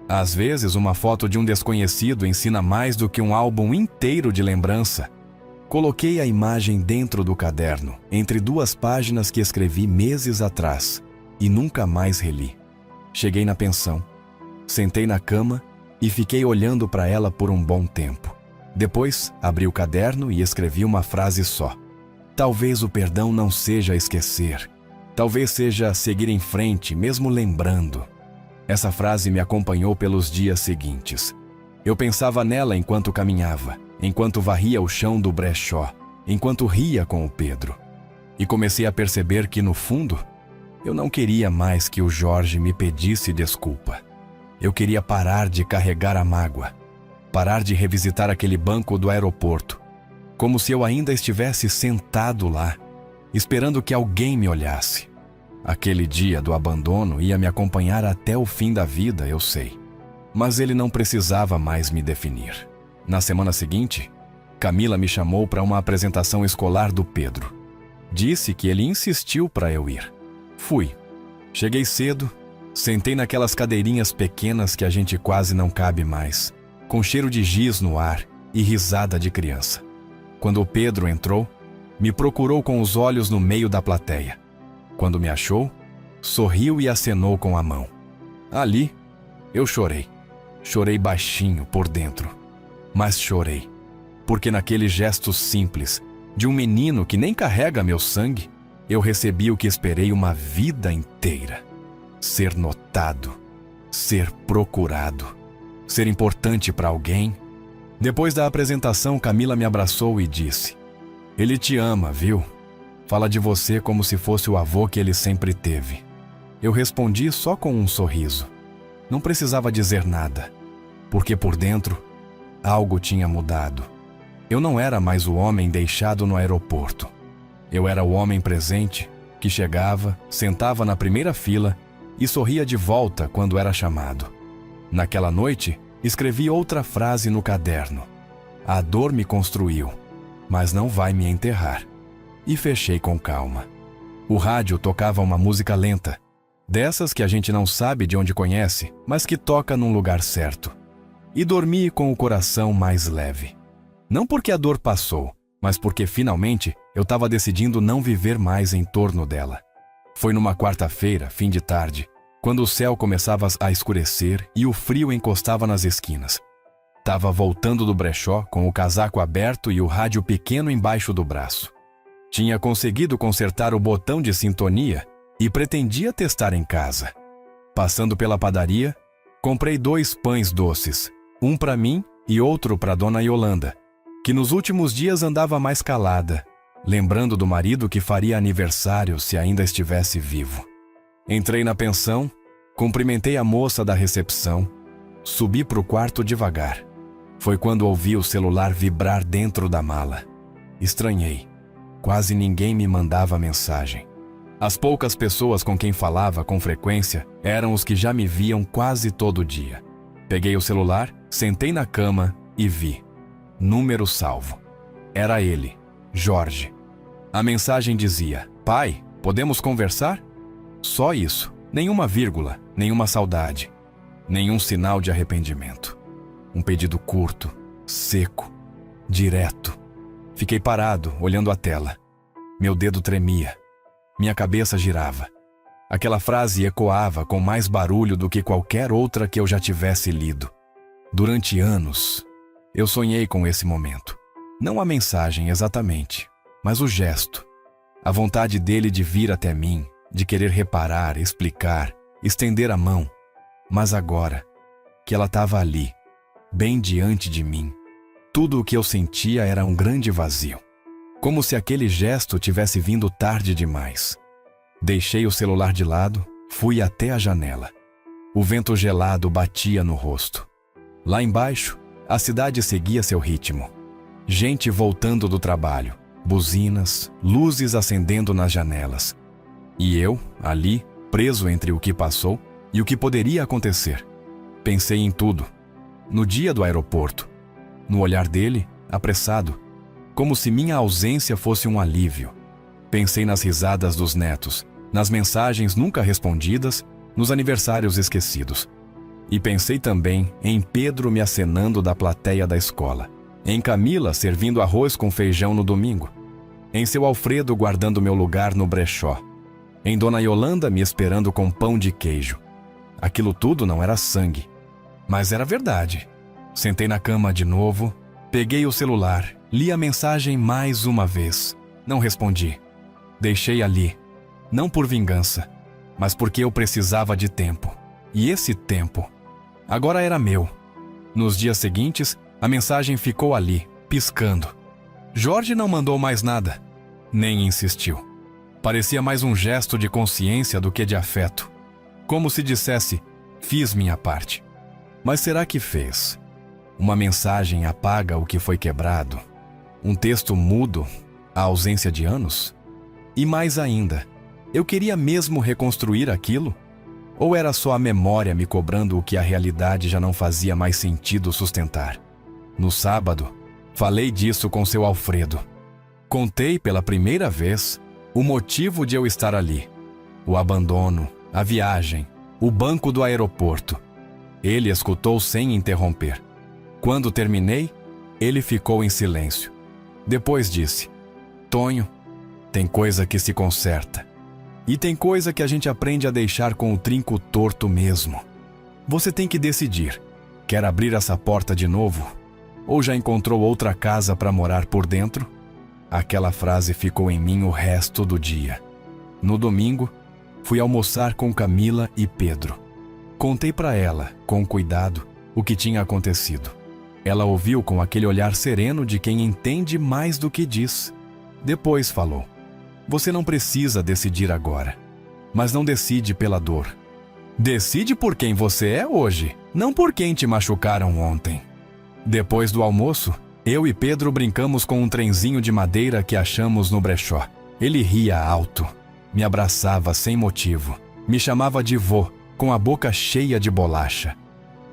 Às vezes uma foto de um desconhecido ensina mais do que um álbum inteiro de lembrança." Coloquei a imagem dentro do caderno, entre 2 páginas que escrevi meses atrás, e nunca mais reli. Cheguei na pensão, sentei na cama e fiquei olhando para ela por um bom tempo. Depois, abri o caderno e escrevi uma frase só. Talvez o perdão não seja esquecer. Talvez seja seguir em frente, mesmo lembrando. Essa frase me acompanhou pelos dias seguintes. Eu pensava nela enquanto caminhava, enquanto varria o chão do brechó, enquanto ria com o Pedro. E comecei a perceber que, no fundo, eu não queria mais que o Jorge me pedisse desculpa. Eu queria parar de carregar a mágoa, parar de revisitar aquele banco do aeroporto, como se eu ainda estivesse sentado lá, esperando que alguém me olhasse. Aquele dia do abandono ia me acompanhar até o fim da vida, eu sei. Mas ele não precisava mais me definir. Na semana seguinte, Camila me chamou para uma apresentação escolar do Pedro. Disse que ele insistiu para eu ir. Fui. Cheguei cedo, sentei naquelas cadeirinhas pequenas que a gente quase não cabe mais, com cheiro de giz no ar e risada de criança. Quando o Pedro entrou, me procurou com os olhos no meio da plateia. Quando me achou, sorriu e acenou com a mão. Ali, eu chorei. Chorei baixinho por dentro. Mas chorei, porque naquele gesto simples, de um menino que nem carrega meu sangue, eu recebi o que esperei uma vida inteira. Ser notado, ser procurado, ser importante para alguém. Depois da apresentação, Camila me abraçou e disse: "Ele te ama, viu? Fala de você como se fosse o avô que ele sempre teve." Eu respondi só com um sorriso. Não precisava dizer nada, porque por dentro, algo tinha mudado. Eu não era mais o homem deixado no aeroporto. Eu era o homem presente, que chegava, sentava na primeira fila e sorria de volta quando era chamado. Naquela noite, escrevi outra frase no caderno. A dor me construiu, mas não vai me enterrar. E fechei com calma. O rádio tocava uma música lenta, dessas que a gente não sabe de onde conhece, mas que toca num lugar certo. E dormi com o coração mais leve. Não porque a dor passou, mas porque finalmente eu estava decidindo não viver mais em torno dela. Foi numa quarta-feira, fim de tarde, quando o céu começava a escurecer e o frio encostava nas esquinas. Tava voltando do brechó com o casaco aberto e o rádio pequeno embaixo do braço. Tinha conseguido consertar o botão de sintonia e pretendia testar em casa. Passando pela padaria, comprei 2 pães doces, um para mim e outro para Dona Yolanda, que nos últimos dias andava mais calada, lembrando do marido que faria aniversário se ainda estivesse vivo. Entrei na pensão, cumprimentei a moça da recepção, subi para o quarto devagar. Foi quando ouvi o celular vibrar dentro da mala. Estranhei. Quase ninguém me mandava mensagem. As poucas pessoas com quem falava com frequência eram os que já me viam quase todo dia. Peguei o celular, sentei na cama e vi. Número salvo. Era ele, Jorge. A mensagem dizia: "Pai, podemos conversar?" Só isso. Nenhuma vírgula, nenhuma saudade, nenhum sinal de arrependimento. Um pedido curto, seco, direto. Fiquei parado, olhando a tela. Meu dedo tremia. Minha cabeça girava. Aquela frase ecoava com mais barulho do que qualquer outra que eu já tivesse lido. Durante anos, eu sonhei com esse momento. Não a mensagem exatamente, mas o gesto. A vontade dele de vir até mim, de querer reparar, explicar, estender a mão. Mas agora, que ela estava ali, bem diante de mim, tudo o que eu sentia era um grande vazio. Como se aquele gesto tivesse vindo tarde demais. Deixei o celular de lado, fui até a janela. O vento gelado batia no rosto. Lá embaixo, a cidade seguia seu ritmo. Gente voltando do trabalho, buzinas, luzes acendendo nas janelas. E eu, ali, preso entre o que passou e o que poderia acontecer. Pensei em tudo. No dia do aeroporto. No olhar dele, apressado. Como se minha ausência fosse um alívio. Pensei nas risadas dos netos, nas mensagens nunca respondidas, nos aniversários esquecidos. E pensei também em Pedro me acenando da plateia da escola, em Camila servindo arroz com feijão no domingo, em seu Alfredo guardando meu lugar no brechó, em Dona Yolanda me esperando com pão de queijo. Aquilo tudo não era sangue, mas era verdade. Sentei na cama de novo, peguei o celular, li a mensagem mais uma vez. Não respondi. Deixei ali, não por vingança, mas porque eu precisava de tempo. E esse tempo agora era meu. Nos dias seguintes, a mensagem ficou ali, piscando. Jorge não mandou mais nada, nem insistiu. Parecia mais um gesto de consciência do que de afeto. Como se dissesse, fiz minha parte. Mas será que fez? Uma mensagem apaga o que foi quebrado? Um texto mudo, a ausência de anos? E mais ainda, eu queria mesmo reconstruir aquilo? Ou era só a memória me cobrando o que a realidade já não fazia mais sentido sustentar? No sábado, falei disso com seu Alfredo. Contei pela primeira vez o motivo de eu estar ali. O abandono, a viagem, o banco do aeroporto. Ele escutou sem interromper. Quando terminei, ele ficou em silêncio. Depois disse: "Tonho, tem coisa que se conserta. E tem coisa que a gente aprende a deixar com o trinco torto mesmo. Você tem que decidir. Quer abrir essa porta de novo? Ou já encontrou outra casa para morar por dentro?" Aquela frase ficou em mim o resto do dia. No domingo, fui almoçar com Camila e Pedro. Contei para ela, com cuidado, o que tinha acontecido. Ela ouviu com aquele olhar sereno de quem entende mais do que diz. Depois falou: "Você não precisa decidir agora, mas não decide pela dor. Decide por quem você é hoje, não por quem te machucaram ontem." Depois do almoço, eu e Pedro brincamos com um trenzinho de madeira que achamos no brechó. Ele ria alto, me abraçava sem motivo, me chamava de vô, com a boca cheia de bolacha.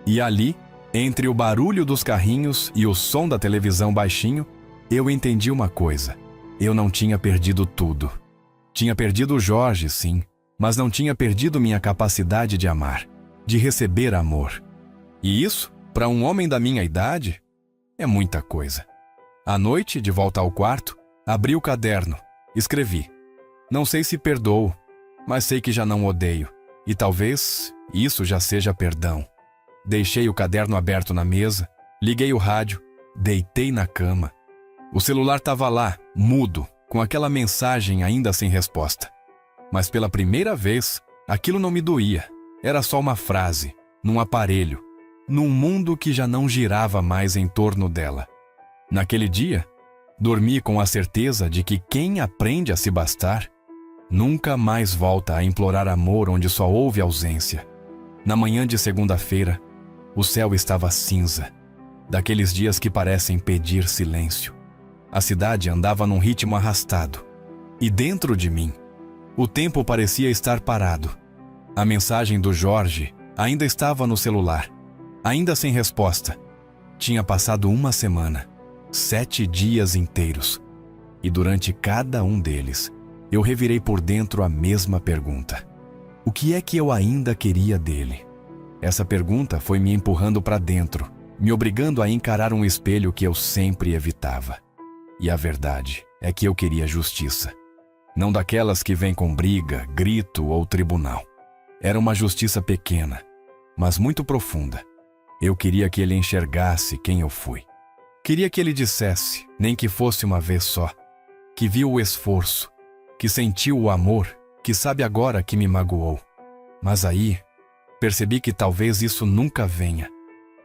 E ali, entre o barulho dos carrinhos e o som da televisão baixinho, eu entendi uma coisa. Eu não tinha perdido tudo. Tinha perdido o Jorge, sim, mas não tinha perdido minha capacidade de amar, de receber amor. E isso, para um homem da minha idade, é muita coisa. À noite, de volta ao quarto, abri o caderno, escrevi: "Não sei se perdoo, mas sei que já não odeio, e talvez isso já seja perdão." Deixei o caderno aberto na mesa, Liguei o rádio, deitei na cama. O celular estava lá, mudo, com aquela mensagem ainda sem resposta. Mas pela primeira vez, aquilo não me doía. Era só uma frase, num aparelho, num mundo que já não girava mais em torno dela. Naquele dia, dormi com a certeza de que quem aprende a se bastar nunca mais volta a implorar amor onde só houve ausência. Na manhã de segunda-feira, o céu estava cinza, daqueles dias que parecem pedir silêncio. A cidade andava num ritmo arrastado. E dentro de mim, o tempo parecia estar parado. A mensagem do Jorge ainda estava no celular, ainda sem resposta. Tinha passado uma semana, 7 dias inteiros. E durante cada um deles, eu revirei por dentro a mesma pergunta. O que é que eu ainda queria dele? Essa pergunta foi me empurrando para dentro, me obrigando a encarar um espelho que eu sempre evitava. E a verdade é que eu queria justiça. Não daquelas que vêm com briga, grito ou tribunal. Era uma justiça pequena, mas muito profunda. Eu queria que ele enxergasse quem eu fui. Queria que ele dissesse, nem que fosse uma vez só, que viu o esforço, que sentiu o amor, que sabe agora que me magoou. Mas aí, percebi que talvez isso nunca venha.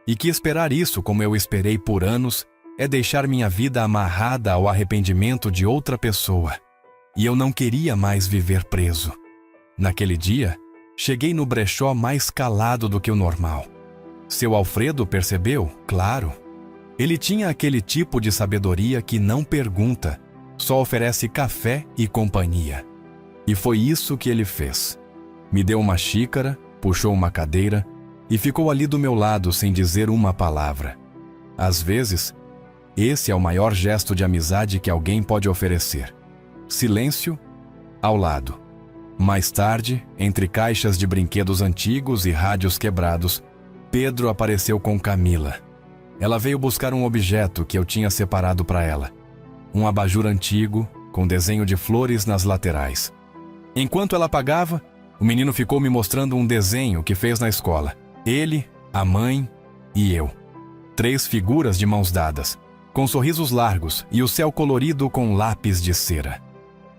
E que esperar isso como eu esperei por anos é deixar minha vida amarrada ao arrependimento de outra pessoa. E eu não queria mais viver preso. Naquele dia, cheguei no brechó mais calado do que o normal. Seu Alfredo percebeu, claro. Ele tinha aquele tipo de sabedoria que não pergunta, só oferece café e companhia. E foi isso que ele fez. Me deu uma xícara, puxou uma cadeira e ficou ali do meu lado sem dizer uma palavra. Às vezes, esse é o maior gesto de amizade que alguém pode oferecer. Silêncio ao lado. Mais tarde, entre caixas de brinquedos antigos e rádios quebrados, Pedro apareceu com Camila. Ela veio buscar um objeto que eu tinha separado para ela. Um abajur antigo, com desenho de flores nas laterais. Enquanto ela pagava, o menino ficou me mostrando um desenho que fez na escola. Ele, a mãe e eu. 3 figuras de mãos dadas, com sorrisos largos e o céu colorido com lápis de cera.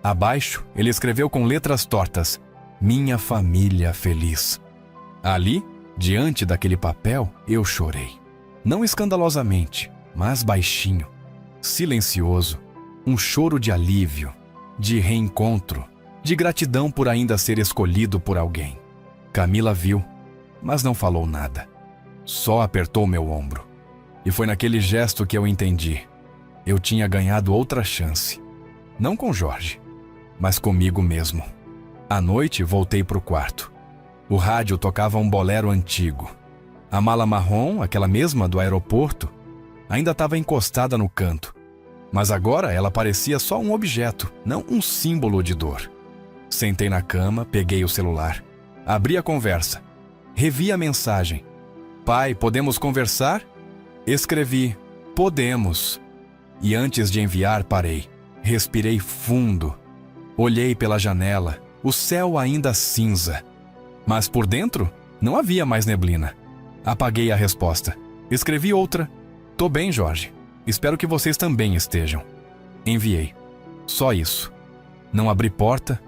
Abaixo, ele escreveu com letras tortas, "Minha família feliz". Ali, diante daquele papel, eu chorei. Não escandalosamente, mas baixinho, silencioso. Um choro de alívio, de reencontro, de gratidão por ainda ser escolhido por alguém. Camila viu, mas não falou nada. Só apertou meu ombro. E foi naquele gesto que eu entendi. Eu tinha ganhado outra chance. Não com Jorge, mas comigo mesmo. À noite, voltei para o quarto. O rádio tocava um bolero antigo. A mala marrom, aquela mesma do aeroporto, ainda estava encostada no canto. Mas agora ela parecia só um objeto, não um símbolo de dor. Sentei na cama, peguei o celular. Abri a conversa. Revi a mensagem. "Pai, podemos conversar?" Escrevi, "Podemos." E antes de enviar, parei. Respirei fundo. Olhei pela janela, o céu ainda cinza. Mas por dentro, não havia mais neblina. Apaguei a resposta. Escrevi outra. "Tô bem, Jorge. Espero que vocês também estejam." Enviei. Só isso. Não abri porta,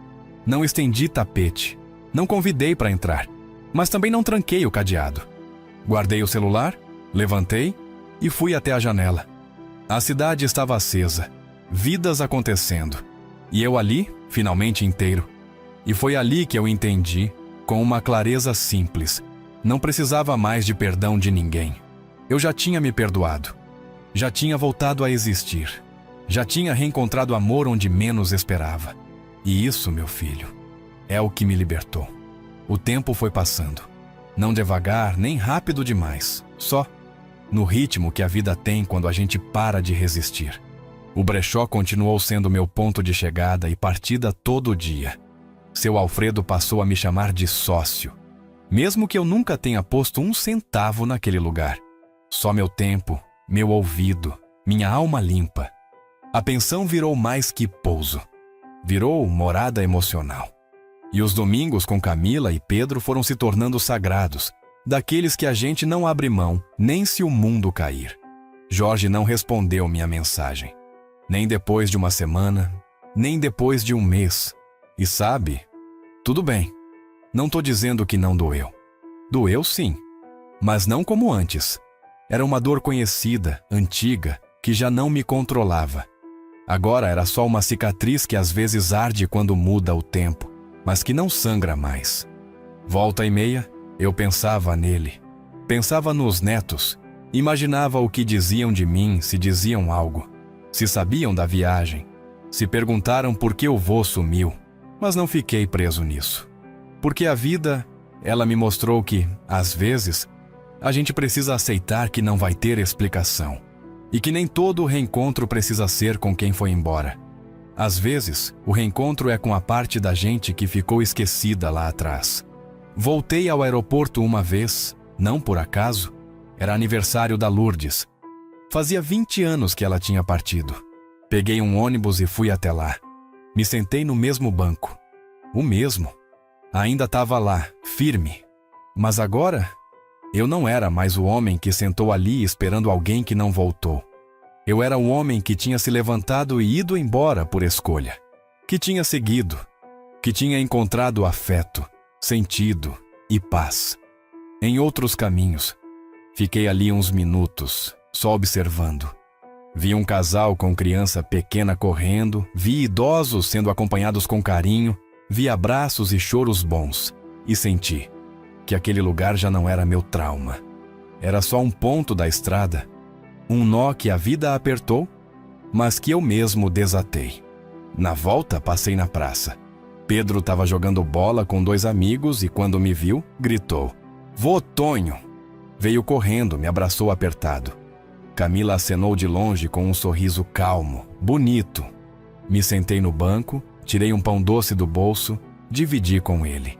não estendi tapete, não convidei para entrar, mas também não tranquei o cadeado. Guardei o celular, levantei e fui até a janela. A cidade estava acesa, vidas acontecendo, e eu ali, finalmente inteiro. E foi ali que eu entendi, com uma clareza simples, não precisava mais de perdão de ninguém. Eu já tinha me perdoado. Já tinha voltado a existir. Já tinha reencontrado amor onde menos esperava. E isso, meu filho, é o que me libertou. O tempo foi passando. Não devagar, nem rápido demais. Só no ritmo que a vida tem quando a gente para de resistir. O brechó continuou sendo meu ponto de chegada e partida todo dia. Seu Alfredo passou a me chamar de sócio. Mesmo que eu nunca tenha posto um centavo naquele lugar. Só meu tempo, meu ouvido, minha alma limpa. A pensão virou mais que pouso. Virou morada emocional. E os domingos com Camila e Pedro foram se tornando sagrados, daqueles que a gente não abre mão, nem se o mundo cair. Jorge não respondeu minha mensagem. Nem depois de uma semana, nem depois de um mês. E sabe, tudo bem. Não tô dizendo que não doeu. Doeu sim, mas não como antes. Era uma dor conhecida, antiga, que já não me controlava. Agora era só uma cicatriz que às vezes arde quando muda o tempo, mas que não sangra mais. Volta e meia, eu pensava nele. Pensava nos netos. Imaginava o que diziam de mim, se diziam algo. Se sabiam da viagem. Se perguntaram por que o vô sumiu. Mas não fiquei preso nisso. Porque a vida, ela me mostrou que, às vezes, a gente precisa aceitar que não vai ter explicação. E que nem todo reencontro precisa ser com quem foi embora. Às vezes, o reencontro é com a parte da gente que ficou esquecida lá atrás. Voltei ao aeroporto uma vez, não por acaso. Era aniversário da Lourdes. Fazia 20 anos que ela tinha partido. Peguei um ônibus e fui até lá. Me sentei no mesmo banco. O mesmo. Ainda estava lá, firme. Mas agora, eu não era mais o homem que sentou ali esperando alguém que não voltou. Eu era o homem que tinha se levantado e ido embora por escolha. Que tinha seguido. Que tinha encontrado afeto, sentido e paz. Em outros caminhos. Fiquei ali uns minutos, só observando. Vi um casal com criança pequena correndo, vi idosos sendo acompanhados com carinho, vi abraços e choros bons, e senti que aquele lugar já não era meu trauma. Era só um ponto da estrada, um nó que a vida apertou, mas que eu mesmo desatei. Na volta, passei na praça. Pedro estava jogando bola com 2 amigos e quando me viu, gritou: "Vô Tonho!" Veio correndo, me abraçou apertado. Camila acenou de longe com um sorriso calmo, bonito. Me sentei no banco, tirei um pão doce do bolso, dividi com ele.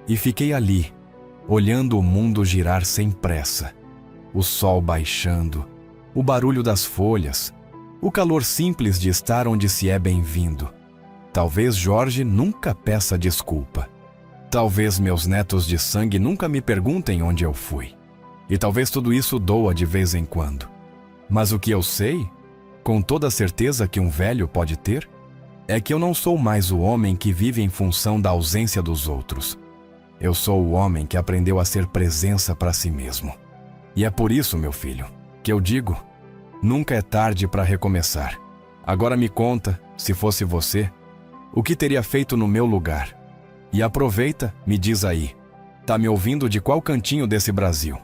E fiquei ali, olhando o mundo girar sem pressa. O sol baixando, o barulho das folhas, o calor simples de estar onde se é bem-vindo. Talvez Jorge nunca peça desculpa. Talvez meus netos de sangue nunca me perguntem onde eu fui. E talvez tudo isso doa de vez em quando. Mas o que eu sei, com toda a certeza que um velho pode ter, é que eu não sou mais o homem que vive em função da ausência dos outros. Eu sou o homem que aprendeu a ser presença para si mesmo. E é por isso, meu filho, que eu digo, nunca é tarde para recomeçar. Agora me conta, se fosse você, o que teria feito no meu lugar. E aproveita, me diz aí, tá me ouvindo de qual cantinho desse Brasil?